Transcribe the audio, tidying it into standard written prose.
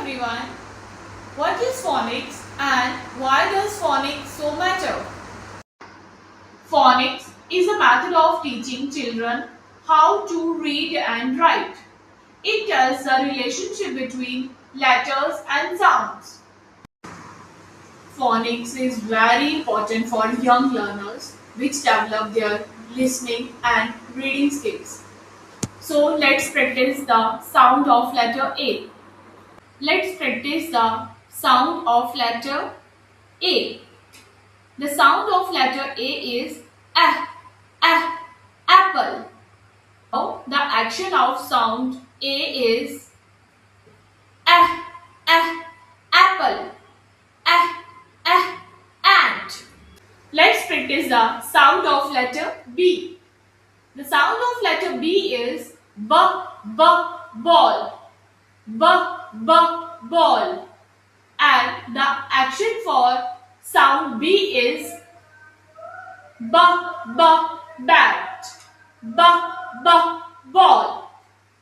everyone. What is phonics and why does phonics so matter? Phonics is a method of teaching children how to read and write. It tells the relationship between letters and sounds. Phonics is very important for young learners which develop their listening and reading skills. So let's practice the sound of letter A. Let's practice the sound of letter A. The sound of letter A is apple. Now the action of sound A is apple, ant. Let's practice the sound of letter B. The sound of letter B is ball, ball. And the action for sound B is bat, ball.